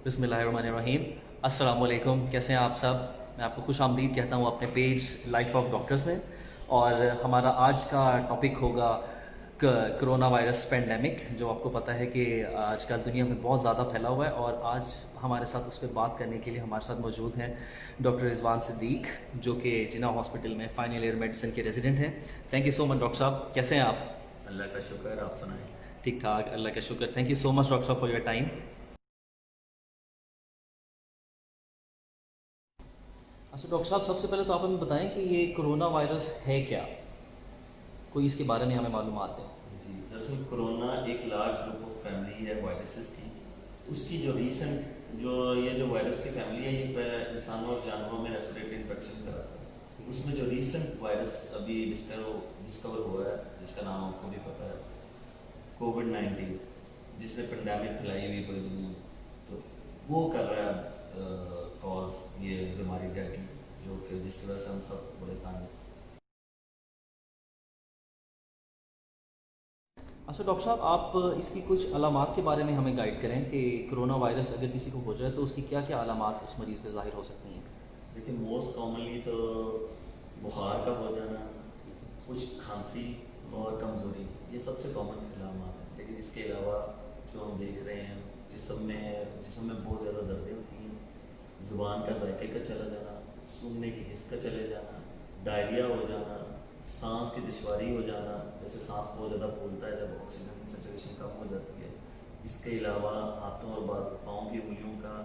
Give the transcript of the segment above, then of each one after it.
बिस्मिल्लाहिर्रहमानिर्रहीम। अस्सलाम वालेकुम, कैसे हैं आप सब? मैं आपको खुश आमदीद कहता हूँ अपने पेज लाइफ ऑफ डॉक्टर्स में। और हमारा आज का टॉपिक होगा कोरोना वायरस पेंडेमिक, जो आपको पता है कि आजकल दुनिया में बहुत ज़्यादा फैला हुआ है। और आज हमारे साथ उस पर बात करने के लिए हमारे साथ मौजूद हैं डॉक्टर रिजवान सिद्दीक, जो कि जिन्ना हॉस्पिटल में फाइनल ईयर मेडिसिन के रेजिडेंट हैं। Thank you so much doctor साहब, कैसे हैं आप? अल्लाह का शुक्र, आप सुनाएं। ठीक ठाक, अल्लाह का शुक्र। Thank you so much doctor साहब फॉर योर टाइम। अच्छा डॉक्टर साहब, सबसे पहले तो आप हमें बताएं कि ये कोरोना वायरस है क्या, कोई इसके बारे में हमें मालूमात दें। जी, दरअसल कोरोना एक लार्ज ग्रुप ऑफ फैमिली है वायरसेस की। उसकी जो रीसेंट जो वायरस की फैमिली है, ये इंसानों और जानवरों में रेस्पिरेटरी इन्फेक्शन कराता है। उसमें जो रीसेंट वायरस अभी डिस्कवर हुआ है, जिसका नाम आपको भी पता है, कोविड-19, जिसने पेंडेमिक फैलाई हुई पूरी दुनिया में, तो वो कर रहा है कॉज ये बीमारी डेडली, जो कि जिसकी वजह से हम सब बड़े तंग हैं। अच्छा डॉक्टर साहब, आप इसकी कुछ अलामात के बारे में हमें गाइड करें कि कोरोना वायरस अगर किसी को हो जाए तो उसकी क्या क्या अलामात उस मरीज़ पे ज़ाहिर हो सकती हैं। देखिए, मोस्ट कॉमनली तो बुखार का हो जाना, खुश्क खांसी और कमज़ोरी, ये सबसे कॉमन अलामात हैं। लेकिन इसके अलावा जो हम देख रहे हैं, जिसम में बहुत ज़्यादा दर्दें होती हैं, ज़ुबान का जायके का चला जाना, सूंघने की हिस्स का चले जाना, डायरिया हो जाना, सांस की दुश्वारी हो जाना, जैसे सांस बहुत ज़्यादा फूलता है जब ऑक्सीजन सेचुरेशन कम हो जाती है। इसके अलावा हाथों और पाँव की उंगलियों का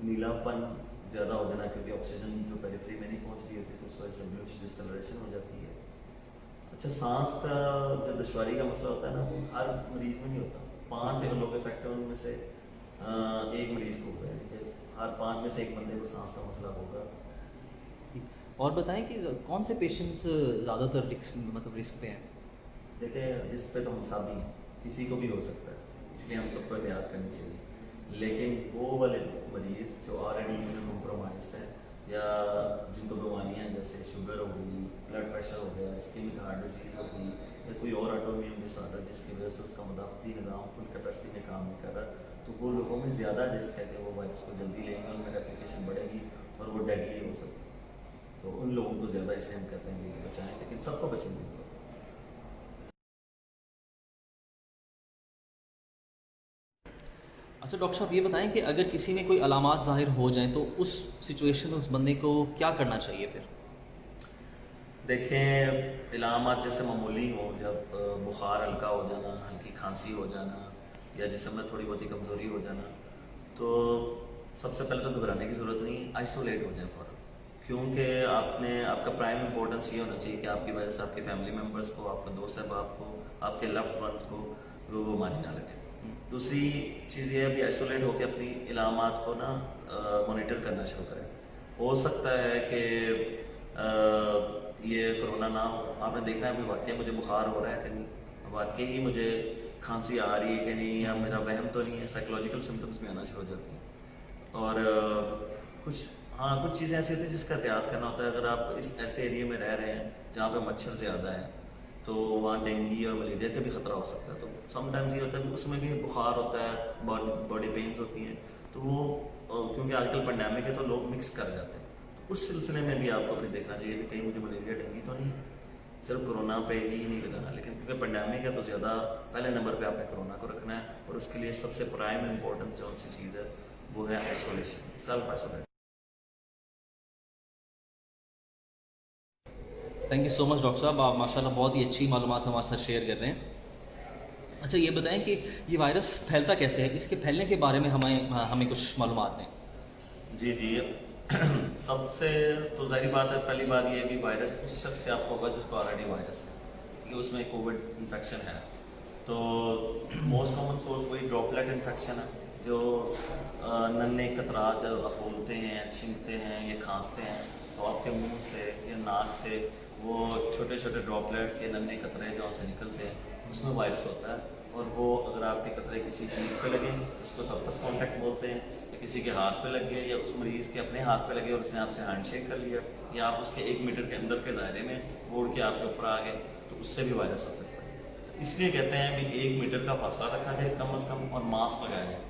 नीलापन ज़्यादा हो जाना, क्योंकि ऑक्सीजन जो पेरिफेरी में नहीं पहुंच रही होती, तो उस वजह से ब्लूइश डिस्कलरेशन हो जाती है। अच्छा, सांस का जो दुश्वारी का मसला होता है ना, वो हर मरीज़ में नहीं होता। 5 अगर लोग इफेक्ट हैं, उनमें से एक मरीज़ को होगा, यानी कि हर 5 में से एक बंदे को सांस का मसला होगा। ठीक। और बताएं कि कौन से पेशेंट्स ज़्यादातर रिस्क पे हैं। देखिए, इस पे तो हम सब ही हैं, किसी को भी हो सकता है, इसलिए हम सबको एहतियात करनी चाहिए। लेकिन वो वाले मरीज़ जो ऑलरेडी इम्यूनो कम्प्रोमाइज हैं, या जिनको बीमारियाँ जैसे शुगर हो गई, ब्लड प्रेशर हो गया, इस्केमिक हार्ट डिजीज़ हो गई, या कोई और ऑटोइम्यून डिसऑर्डर जिसकी वजह से उसका मुदाफ़ती निज़ाम फुल कैपेसिटी में काम नहीं कर रहा, तो वो लोगों में ज़्यादा रिस्क है कि वो वायरस को जल्दी लेंगे, उनमें रेप्लिकेशन बढ़ेगी और वो डेडली हो सकती है। तो उन लोगों को ज़्यादा इसलिए हम कहते हैं कि बचाएँ, लेकिन सबको बचने की ज़रूरत है। अच्छा डॉक्टर साहब, ये बताएं कि अगर किसी में कोई अलामात ज़ाहिर हो जाएं तो उस सिचुएशन में उस बंदे को क्या करना चाहिए फिर। देखें, इलामात जैसे मामूली हों, जब बुखार हल्का हो जाना, हल्की खांसी हो जाना, या जिसम में थोड़ी बहुत ही कमज़ोरी हो जाना, तो सबसे पहले तो घबराने की ज़रूरत नहीं, आइसोलेट हो जाए फ़ौरन। क्योंकि आपका प्राइम इंपॉर्टेंस ये होना चाहिए कि आपकी वजह से आपके फैमिली मेम्बर्स को, आपके दोस्त अहबाब को, आपके लव्ड वंस को वो बीमारी ना लगे। दूसरी चीज़ ये है कि आइसोलेट होकर अपनी इलामात को ना मॉनिटर करना शुरू करें। हो सकता है कि ये कोरोना ना हो, आपने देखना है कि वाकई मुझे बुखार हो रहा है कि नहीं, वाकई ही मुझे खांसी आ रही है कि नहीं, या मेरा वहम तो नहीं है। साइकोलॉजिकल सिम्टम्स भी आना शुरू हो जाती हैं। और कुछ चीज़ें ऐसी होती हैं जिसका एहतियात करना होता है। अगर आप इस ऐसे एरिया में रह रहे हैं जहाँ पे मच्छर ज़्यादा है, तो वहाँ डेंगू और मलेरिया का भी ख़तरा हो सकता है। तो समटाइम्स ये होता है कि उसमें भी बुखार होता है, बॉडी पेन्स होती हैं, तो वो क्योंकि आजकल पेंडेमिक है तो लोग मिक्स कर जाते हैं। तो उस सिलसिले में भी आपको अपनी देखना चाहिए कि कहीं मुझे मलेरिया डेंगू तो नहीं है। सिर्फ कोरोना पे ही नहीं लगाना, लेकिन क्योंकि पेंडेमिक है तो ज़्यादा पहले नंबर पे आपने कोरोना को रखना है। और उसके लिए सबसे प्राइम इम्पोर्टेंस जो सी चीज़ है वो है isolation, self isolate. Thank you so much doctor साहब, आप माशाल्लाह बहुत ही अच्छी मालूमात हमारे साथ शेयर कर रहे हैं। अच्छा ये बताएं कि ये वायरस फैलता कैसे है, इसके फैलने के बारे में हमें कुछ मालूमात दें। जी जी। सबसे तो ज़ाहिर बात है, पहली बात ये है कि वायरस उस शख्स से आपको होगा जिसको ऑलरेडी वायरस है, क्योंकि उसमें कोविड इन्फेक्शन है। तो मोस्ट कॉमन सोर्स वही ड्रॉपलेट इन्फेक्शन है, जो नन्हे कतरात जब आप बोलते हैं, छींकते हैं या खांसते हैं, तो आपके मुंह से या नाक से वो छोटे छोटे ड्रॉपलेट्स या नन्हे कतरे जो उनसे निकलते हैं, उसमें वायरस होता है। और वो अगर आपके कतरे किसी चीज़ पे लगे, जिसको सरफेस कॉन्टैक्ट बोलते हैं, या किसी के हाथ पे लग गए, या उस मरीज़ के अपने हाथ पे लगे और उसने आपसे हैंडशेक कर लिया, या आप उसके 1 मीटर के अंदर के दायरे में उड़ के आपके ऊपर आ गए, तो उससे भी वायरस हो सकता है। इसलिए कहते हैं कि 1 मीटर का फासला रखा जाए कम अज़ कम, और मास्क लगाया जाए।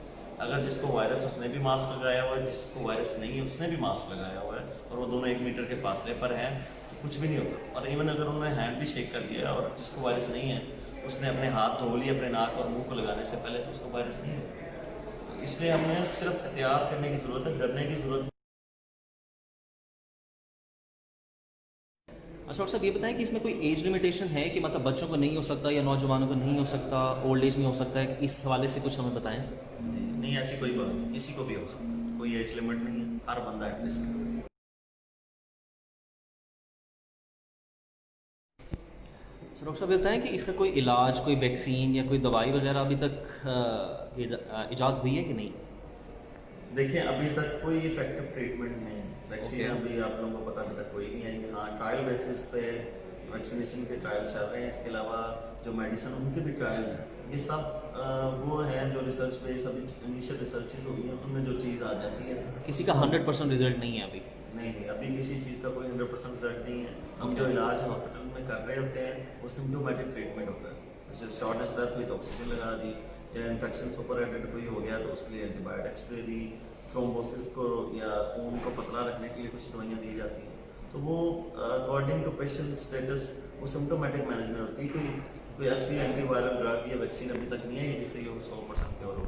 अगर जिसको वायरस उसने भी मास्क लगाया हुआ है, जिसको वायरस नहीं है उसने भी मास्क लगाया हुआ है, और वो दोनों 1 मीटर के फासले पर हैं, तो कुछ भी नहीं होगा। और इवन अगर उन्होंने हैंड भी शेक कर लिया और जिसको वायरस नहीं है उसने अपने हाथ धो लिए अपने नाक और मुंह को लगाने से पहले, तो उसको वायरस नहीं होगा। तो इसलिए हमें सिर्फ एहतियात करने की ज़रूरत है, डरने की ज़रूरत। अच्छा डॉक्टर साहब ये बताएं कि इसमें कोई एज लिमिटेशन है कि मतलब बच्चों को नहीं हो सकता या नौजवानों को नहीं हो सकता, ओल्ड एज में हो सकता है, इस हवाले से कुछ हमें बताएं। जी नहीं, ऐसी कोई बात नहीं, किसी को भी हो सकता है, कोई एज लिमिट नहीं है, हर बंदा एट रिस्क है। तो डॉक्टर साहब ये बताएं कि इसका कोई इलाज, कोई वैक्सीन या कोई दवाई वगैरह अभी तक इजाद हुई है कि नहीं? देखिए अभी तक कोई इफेक्टिव ट्रीटमेंट नहीं है, वैक्सीन Okay. अभी आप लोगों को पता अभी तक कोई नहीं आई है। हाँ, ट्रायल बेसिस पे वैक्सीनेशन के ट्रायल्स चल रहे हैं, इसके अलावा जो मेडिसिन उनके भी ट्रायल्स हैं। ये सब वो हैं जो रिसर्च पे सभी इनिशियल रिसर्चेज हुई हैं, उनमें जो चीज़ आ जाती है। किसी का 100% रिजल्ट नहीं है अभी? नहीं नहीं, अभी किसी चीज़ का कोई 100% रिजल्ट नहीं है। हम जो इलाज हॉस्पिटल में कर रहे होते हैं वो सिम्प्टोमेटिक ट्रीटमेंट होता है। जैसे शॉर्टनेस ब्रेथ हुई तो ऑक्सीजन लगा दी, या इन्फेक्शन सुपर एडेड कोई हो गया तो उसके लिए एंटीबायोटिक्स दे दी, थ्रोम्बोसिस को या खून को पतला रखने के लिए कुछ दवाइयाँ दी जाती हैं। तो वो अकॉर्डिंग टू पेशेंट स्टेटस वो सिम्प्टोमेटिक मैनेजमेंट होती है। कोई ऐसी एंटीवायरल ड्रग या वैक्सीन अभी तक नहीं है जिससे ये 100% क्योर हो।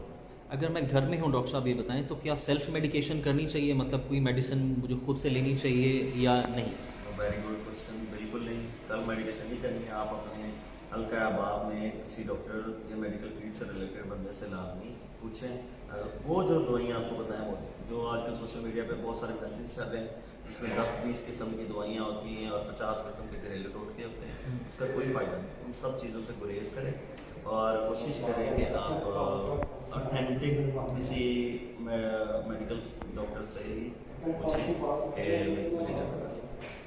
अगर मैं घर में हूँ डॉक्टर साहब ये बताएं तो क्या सेल्फ मेडिकेशन करनी चाहिए, मतलब कोई मेडिसिन मुझे खुद से लेनी चाहिए या नहीं? Very good question. बिल्कुल नहीं, सेल्फ मेडिकेशन नहीं करनी है। आप अपने हल्का अहबाब में किसी डॉक्टर या मेडिकल फील्ड से रिलेटेड बंदे से लाजमी पूछें। वो जो दवाइयाँ आपको बताएं, वो जो आजकल सोशल मीडिया पे बहुत सारे मैसेज चल रहे हैं जिसमें 10-20 किस्म की दवाइयाँ होती हैं और 50 किस्म के घरेलू टोटके होते हैं, उसका कोई फ़ायदा नहीं। उन सब चीज़ों से गुरेज करें और कोशिश करें कि आप ऑथेंटिक किसी मेडिकल डॉक्टर से ही पूछें कि मुझे क्या करना चाहिए।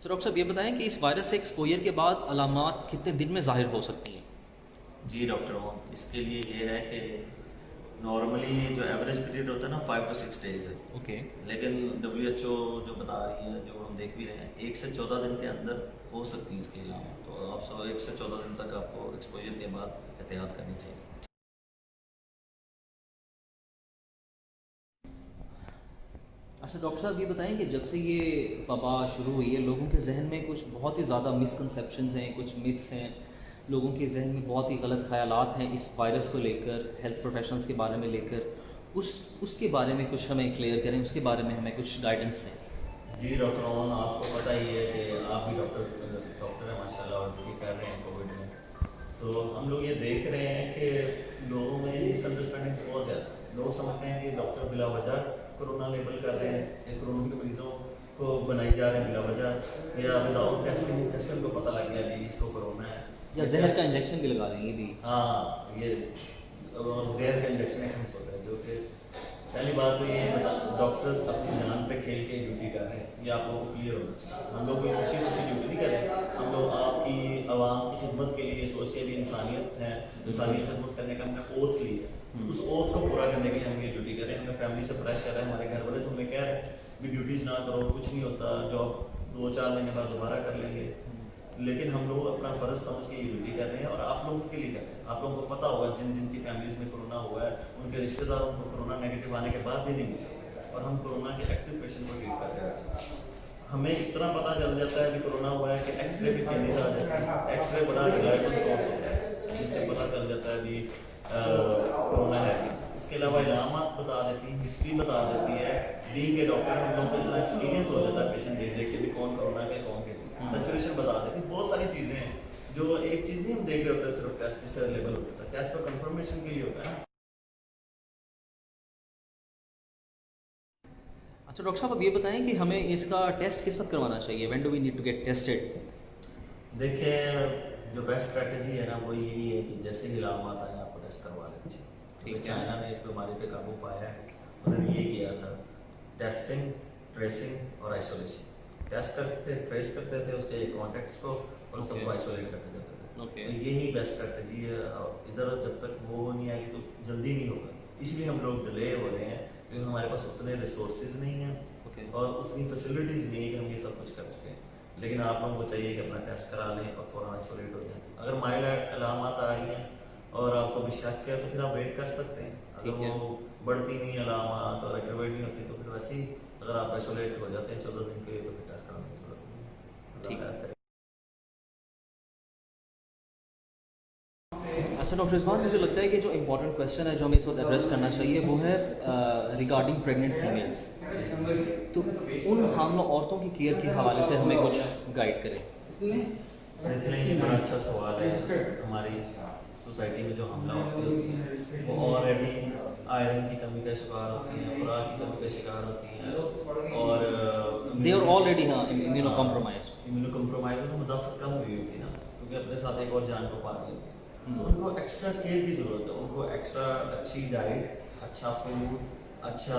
तो डॉक्टर साहब ये बताएं कि इस वायरस से एक्सपोजर के बाद अलामात कितने दिन में ज़ाहिर हो सकती हैं? जी डॉक्टर ओम, इसके लिए ये है कि नॉर्मली जो एवरेज पीरियड होता है ना 5 to 6 डेज है। ओके। लेकिन WHO जो बता रही है, जो हम देख भी रहे हैं, 1 से 14 दिन के अंदर हो सकती है इसके अलावा। तो आप 1 से 14 दिन तक आपको एक्सपोजर के बाद एहतियात करनी चाहिए। अच्छा डॉक्टर साहब ये बताएं कि जब से ये वबा शुरू हुई है लोगों के जहन में कुछ बहुत ही ज़्यादा मिसकंसेप्शंस हैं, कुछ मिथ्स हैं, लोगों के जहन में बहुत ही गलत ख्यालात हैं इस वायरस को लेकर, हेल्थ प्रोफेशनल्स के बारे में लेकर। उसके बारे में कुछ हमें क्लियर करें, उसके बारे में हमें कुछ गाइडेंस दें। जी डॉक्टर मोहन, आपको पता ही है कि आप भी डॉक्टर हैं माशाल्लाह, और ड्यूटी कर रहे हैं कोविड में। तो हम लोग ये देख रहे हैं कि लोगों में मिसअंडरस्टैंडिंग्स बहुत ज़्यादा। लोग समझते हैं कि डॉक्टर बिला वजह कोरोना लेबल कर रहे हैं या कोरोना के मरीजों को बनाई जा रहे हैं बिला वजह, या विदाउट टेस्टिंग जैसे उनको पता लग गया कि इसको कोरोना है, या जहर का इंजेक्शन भी लगा देंगे भी। हाँ ये और जहर का इंजेक्शन एक होता है। जो कि पहली बात तो ये बता, डॉक्टर्स अपनी जान पे खेल के ड्यूटी कर रहे हैं, ये आप लोगों को क्लियर होना चाहिए। हम लोग कोई खुशी खुशी ड्यूटी नहीं कर रहे, हम लोग आपकी आवाम की खिदमत के लिए सोच के भी इंसानियत है, इंसानी खिदमत करने का हमने ओथ ली है। उस ओथ को पूरा करने के लिए हम ये ड्यूटी कर रहे हैं। हमें फैमिली से प्रेशर है, हमारे घर वाले तो हमें कह रहे हैं भी ड्यूटीज़ ना करो, कुछ नहीं होता, जॉब 2-4 महीने बाद दोबारा कर लेंगे। लेकिन हम लोग अपना फ़र्ज़ समझ के ये ड्यूटी कर रहे हैं और आप लोगों के लिए कर रहे हैं। आप लोगों को पता होगा जिन जिन की फैमिलीज़ में कोरोना हुआ है उनके रिश्तेदारों को कोरोना नेगेटिव आने के बाद भी नहीं मिला, और हम कोरोना के एक्टिव पेशेंट को ट्रीट कर रहे हैं। हमें इस तरह पता चल जाता है कि कोरोना हुआ है कि एक्सरे की चेंजेस आ जाती है। एक्सरे बड़ा रिलायबल सोर्स होता है जिससे पता चल जाता है कि कोरोना है कि। इसके अलावा इलामात बता देती है, हिस्ट्री बता देती है। बीइंग ए डॉक्टर हम लोग को इतना एक्सपीरियंस हो जाता है पेशेंट देख के भी कौन कोरोना के कौन के सिचुएशन बता देती। बहुत सारी चीज़ें हैं जो एक चीज़ नहीं हम देख रहे होते सिर्फ टेस्ट जिससे अवेलेबल होता है। टेस्ट तो कंफर्मेशन के लिए होता है। अच्छा डॉक्टर साहब अब ये बताएं कि हमें इसका टेस्ट किस वक्त करवाना चाहिए, when do we need to get tested? देखिए जो बेस्ट स्ट्रेटजी है ना वो यही है कि जैसे ही इलामात आए आपको टेस्ट करवा लेना चाहिए। ठीक है। चाइना ने इस बीमारी पे काबू पाया है, उन्होंने ये किया था टेस्टिंग, ट्रेसिंग और आइसोलेशन। टेस्ट करते थे, ट्रेस करते थे उसके कॉन्टेक्ट्स को और सबको आइसोलेट करते जाते थे। ओके। तो यही बेस्ट स्ट्रेटजी है। और इधर जब तक वो नहीं आएगी तो जल्दी नहीं होगा, इसलिए हम लोग डिले हो रहे हैं क्योंकि हमारे पास उतने रिसोर्सेज नहीं हैं ओके। और उतनी फैसिलिटीज़ नहीं है कि हम ये सब कुछ कर सकें। لیکن آپ لوگوں کو چاہیے کہ اپنا ٹیسٹ کرا لیں اور فوراً آئسولیٹ ہو جائیں. اگر مائلڈ علامات آ رہی ہیں اور آپ کو بھی شک ہے تو پھر آپ ویٹ کر سکتے ہیں. اگر ٹھیک ہے. وہ بڑھتی نہیں علامات اور ایگریویٹ نہیں ہوتی تو پھر ویسے ہی اگر آپ آئسولیٹ ہو جاتے ہیں 14 دن کے لیے تو پھر ٹیسٹ کرانے کی ضرورت نہیں ہے. اللہ ٹھیک ہے. خیر کرے. اچھا ڈاکٹر رضوان, مجھے لگتا ہے کہ جو امپورٹنٹ کویشچن ہے جو ہمیں اس وقت ایڈریس کرنا چاہیے وہ ہے ریگارڈنگ پریگننٹ فیمیلس. تو ان حاملہ عورتوں کی کیئر کے حوالے سے ہمیں کچھ گائیڈ کریں. دیکھ لیں, یہ بڑا اچھا سوال ہے. ہماری سوسائٹی میں جو حاملہ عورتیں ہوتی ہیں وہ آلریڈی آئرن کی کمی کا شکار ہوتی ہیں, خوراک کی کمی کا شکار ہوتی ہیں, اور they are already immunocompromised. Immunocompromise میں مدافعت کم ہوئی ہوتی ہے نا, کیونکہ اپنے ساتھ ایک اور جان کو پا رہی ہوتی ہے. تو ان کو ایکسٹرا کیئر کی ضرورت ہے. ان کو ایکسٹرا اچھی ڈائٹ, اچھا فوڈ, اچھا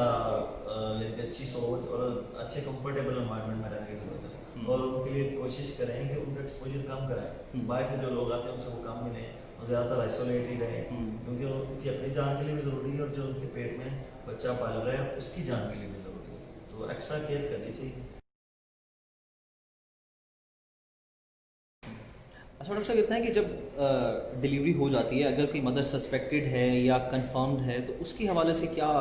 یعنی کہ اچھی سوچ اور اچھے کمفرٹیبل انوائرمنٹ میں رہنے کی ضرورت ہے. اور ان کے لیے کوشش کریں کہ ان کا ایکسپوجر کم کرائیں. باہر سے جو لوگ آتے ہیں ان سے وہ کم ملیں اور زیادہ تر آئسولیٹ ہی رہیں, کیونکہ ان کی اپنی جان کے لیے بھی ضروری ہے اور جو ان کے پیٹ میں بچہ پال رہا ہے اس کی جان کے لیے بھی ضروری ہے. تو ایکسٹرا کیئر کرنی چاہیے. اچھا ڈاکٹر صاحب, اتنا ہے کہ جب ڈلیوری ہو جاتی ہے اگر کوئی مدر سسپیکٹڈ ہے یا کنفرمڈ ہے تو اس کے حوالے سے کیا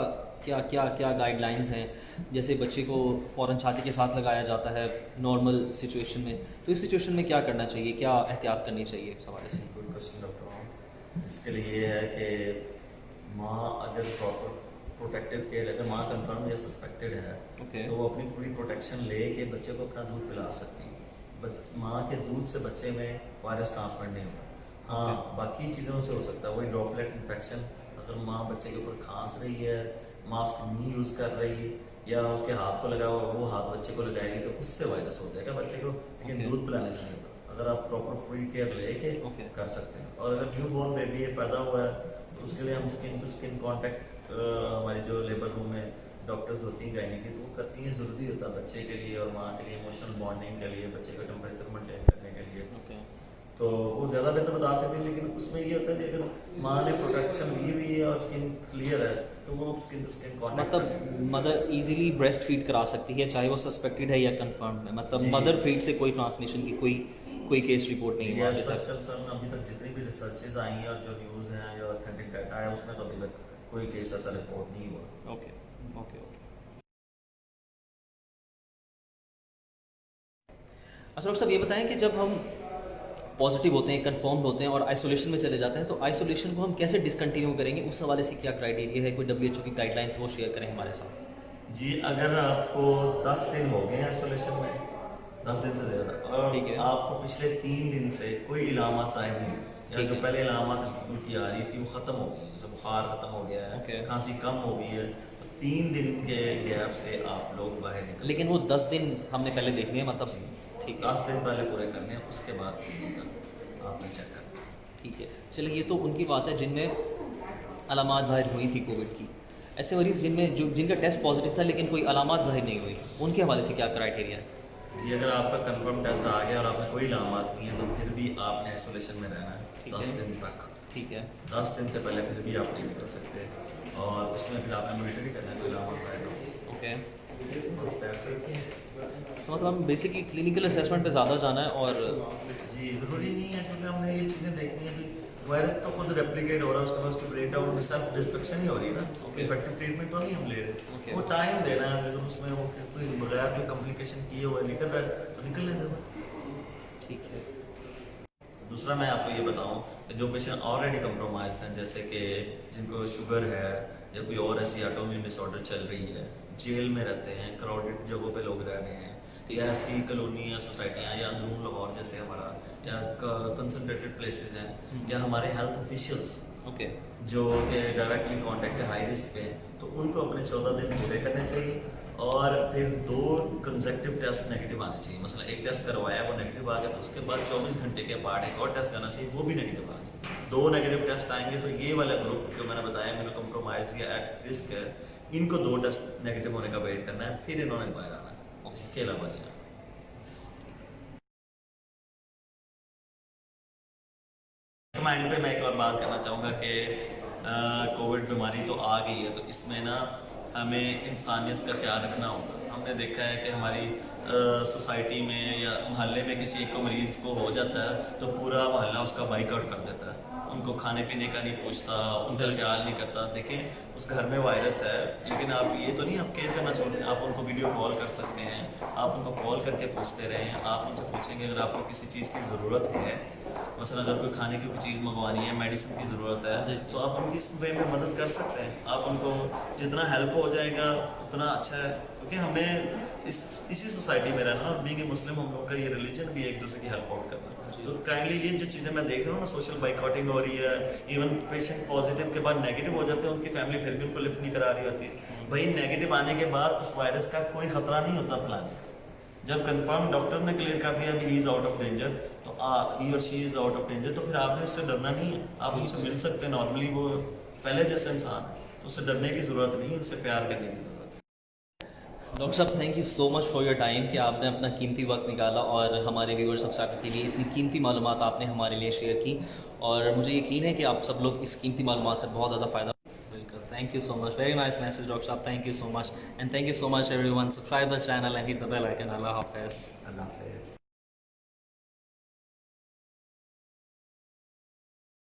کیا کیا کیا گائیڈ لائنز ہیں. جیسے بچے کو فوراً چھاتی کے ساتھ لگایا جاتا ہے نارمل سچویشن میں, تو اس سچویشن میں کیا کرنا چاہیے, کیا احتیاط کرنی چاہیے اس حوالے سے. Good question doctor. اس کے لیے یہ ہے کہ ماں اگر پراپر پروٹیکٹیو کیئر, اگر ماں کنفرم یا سسپیکٹڈ ہے تو وہ اپنی پوری پروٹیکشن لے کے بچے کو اپنا دودھ پلا سکتی ہے. ماں کے دودھ سے بچے میں وائرس ٹرانسفر نہیں ہوگا. ہاں باقی چیزوں سے ہو سکتا ہے, وہی ڈراپلیٹ انفیکشن. اگر ماں بچے کے اوپر کھانس رہی ہے, ماسک نہیں یوز کر رہی یا اس کے ہاتھ کو لگا ہوا وہ ہاتھ بچے کو لگائے گی تو اس سے وائرس ہو جائے گا بچے کو, لیکن دودھ پلانے سے نہیں ہوگا. اگر آپ پراپر پوری کیئر لے کے کر سکتے ہیں. اور اگر نیو بورن بیبی پیدا ہوا ہے تو اس کے لیے ہم اسکن ٹو اسکن کانٹیکٹ, ہماری جو لیبر روم میں ڈاکٹرز ہوتی ہیں گائنی کی تو وہ کرتی ہیں. ضروری ہوتا ہے بچے کے لیے اور ماں کے لیے ایموشنل بانڈنگ کے لیے, بچے کا ٹمپریچر مینٹین کرنے کے لیے. تو وہ زیادہ بہتر بتا سکتے ہیں. لیکن اس میں یہ ہوتا ہے کہ اگر ماں نے پروٹیکشن لی ہوئی ہے اور اسکن کلیئر ہے تو وہ اسکن ٹو اسکن کانٹیکٹ کر سکتے ہیں. مدر ایزیلی بریسٹ فیڈ کرا سکتی ہے چاہے وہ سسپیکٹڈ ہے یا کنفرمڈ ہے, مطلب مدر فیڈ سے کوئی ٹرانسمیشن کی کوئی کیس رپورٹ نہیں ہوا. سچ کنسرن ابھی تک جتنی بھی ریسرچز آئی ہیں اور جو نیوز ہیں یا اوتھینٹک ڈاٹا ہے اس میں تو ابھی تک کوئی کیس ایسا رپورٹ نہیں ہوا. Okay okay okay. اچھا ڈاکٹر صاحب یہ بتائیں کہ جب ہم پازیٹیو ہوتے ہیں, کنفرمڈ ہوتے ہیں اور آئسولیشن میں چلے جاتے ہیں تو آئسولیشن کو ہم کیسے ڈسکنٹینیو کریں گے, اس حوالے سے کیا کرائیٹیریا ہے, کوئی WHO کی گائیڈ لائنس وہ شیئر کریں ہمارے ساتھ. جی اگر آپ کو 10 دن ہو گئے ہیں آئسولیشن میں, 10 دن سے زیادہ, اور آپ کو پچھلے 3 دن سے کوئی علامات ظاہر نہیں ہوئی یا جو پہلے علامات ہلکی پھلکی آ رہی تھی وہ ختم ہو گئی, جیسے بخار ختم ہو گیا ہے, کھانسی کم ہو گئی ہے, 3 دن کے گیپ سے آپ لوگ باہر نکل. لیکن وہ 10 دن ہم نے پہلے دیکھنے ہیں, مطلب ٹھیک ہے 10 دن پہلے پورے کرنے ہیں, اس کے بعد آپ نے چیک کرنا. ٹھیک ہے چلیے, یہ تو ان کی بات ہے جن میں علامات ظاہر ہوئی تھی کووڈ کی. ایسے مریض جن کا ٹیسٹ پازیٹیو تھا لیکن کوئی علامات ظاہر نہیں ہوئی, ان کے حوالے سے کیا کرائیٹیریا ہے. جی اگر آپ کا کنفرم ٹیسٹ آ گیا اور آپ نے کوئی علامات نہیں ہے تو پھر بھی آپ نے آئسولیشن میں رہنا ہے 10 دن تک. ٹھیک ہے. 10 دن سے پہلے پھر بھی آپ نہیں نکل سکتے, اور اس میں پھر آپ نے مانیٹر کرنا ہے کوئی علامات ظاہر ہو. اوکے. تو مطلب ہم بیسکلی کلینکل اسیسمنٹ پہ زیادہ جانا ہے. اور جی ضروری نہیں ہے کیونکہ ہم نے یہ چیزیں دیکھنی ہیں کہ وائرس تو خود ریپلیکیٹ ہو رہا ہے, اس کے بعد اس کی بریک ڈاؤن میں سیلف ڈسٹرکشن ہی ہو رہی ہے نا. افیکٹو ٹریٹمنٹ تو نہیں ہم لے رہے, وہ ٹائم دینا ہے. اگر اس میں وہ کوئی بغیر کوئی کمپلیکیشن کیے ہوئے نکل رہا ہے تو نکل لیں گے. ٹھیک ہے. دوسرا میں آپ کو یہ بتاؤں کہ جو پیشنٹ آلریڈی کمپرومائز ہیں, جیسے کہ جن کو شوگر ہے یا کوئی اور ایسی آٹومیون ڈس آرڈر چل رہی ہے, جیل میں رہتے ہیں, کراؤڈڈ جگہوں پہ لوگ رہ رہے ہیں, یا ایسی کالونی یا سوسائٹیاں یا اندرون لاہور جیسے ہمارا یا کنسنٹریٹڈ پلیسز ہیں, یا ہمارے ہیلتھ آفیشیلس جو کہ ڈائریکٹلی کانٹیکٹ ہے ہائی رسک پہ, تو ان کو اپنے 14 دن پورے کرنے چاہیے. اور پھر 2 کنزیکٹیو ٹیسٹ نیگیٹو آنے چاہیے. مثلا ایک ٹیسٹ کروایا وہ نیگیٹو آ گیا تو اس کے بعد 24 گھنٹے کے بعد ایک اور ٹیسٹ آنا چاہیے, وہ بھی نیگیٹو آ جائے. 2 نیگیٹو ٹیسٹ آئیں گے تو یہ والا گروپ جو میں نے بتایا میرا کمپرومائز یا ایٹ رسک ہے, ان کو 2 ٹیسٹ نیگیٹو ہونے کا ویٹ کرنا ہے, پھر انہوں نے باہر آنا ہے. اس کے علاوہ نہیں آنا. مائنڈ پہ میں ایک اور بات کرنا چاہوں گا کہ کووڈ بیماری تو آ گئی ہے, تو اس میں نا ہمیں انسانیت کا خیال رکھنا ہوگا. ہم نے دیکھا ہے کہ ہماری سوسائٹی میں یا محلے میں کسی ایک کو مریض کو ہو جاتا ہے تو پورا محلہ اس کا بائک آؤٹ کر دیتا ہے, ان کو کھانے پینے کا نہیں پوچھتا, ان کا خیال نہیں کرتا. دیکھیں اس گھر میں وائرس ہے, لیکن آپ یہ تو نہیں آپ کیئر کرنا چاہتے, آپ ان کو ویڈیو کال کر سکتے ہیں, آپ ان کو کال کر کے پوچھتے رہیں, آپ ان سے پوچھیں گے اگر آپ کو کسی چیز کی ضرورت ہے, مثلا اگر کوئی کھانے کی کوئی چیز منگوانی ہے, میڈیسن کی ضرورت ہے, تو آپ ان کی اس وے میں مدد کر سکتے ہیں. آپ ان کو جتنا ہیلپ ہو جائے گا اتنا اچھا ہے, کیونکہ ہمیں اسی سوسائٹی میں رہنا, اور بینگ اے مسلم ہم لوگ کا یہ ریلیجن بھی ہے ایک دوسرے کی ہیلپ آؤٹ کرنا. تو کائنڈلی یہ جو چیزیں میں دیکھ رہا ہوں نا, سوشل بائیکاٹنگ ہو رہی ہے, ایون پیشنٹ پازیٹیو کے بعد نیگیٹو ہو جاتے ہیں, ان کی فیملی پھر بھی ان کو لفٹ نہیں کرا رہی ہوتی. بھائی نیگیٹو آنے کے بعد اس وائرس کا کوئی خطرہ نہیں ہوتا پھیلانے کا. جب کنفرم ڈاکٹر نے کلیئر کر دیا ہی از آؤٹ آف ڈینجر, تو ہی اور شی از آؤٹ آف ڈینجر, تو پھر آپ نے اس سے ڈرنا نہیں ہے. آپ ان سے مل سکتے ہیں نارملی, وہ پہلے جیسے انسان ہے, تو اس سے ڈرنے کی ضرورت نہیں, اس سے پیار کرنے کی ضرورت ہے. ڈاکٹر صاحب thank you so much for your time کہ آپ نے اپنا قیمتی وقت نکالا اور ہمارے ویورز سبسکرائبر کے لیے اتنی قیمتی معلومات آپ نے ہمارے لیے شیئر کی, اور مجھے یقین ہے کہ آپ سب لوگ اس قیمتی معلومات سے بہت زیادہ فائدہ. بالکل, thank you so much, very nice message doctor صاحب, thank you so much, and thank you so much everyone. Subscribe the channel and hit the bell icon. اللہ حافظ. اللہ حافظ.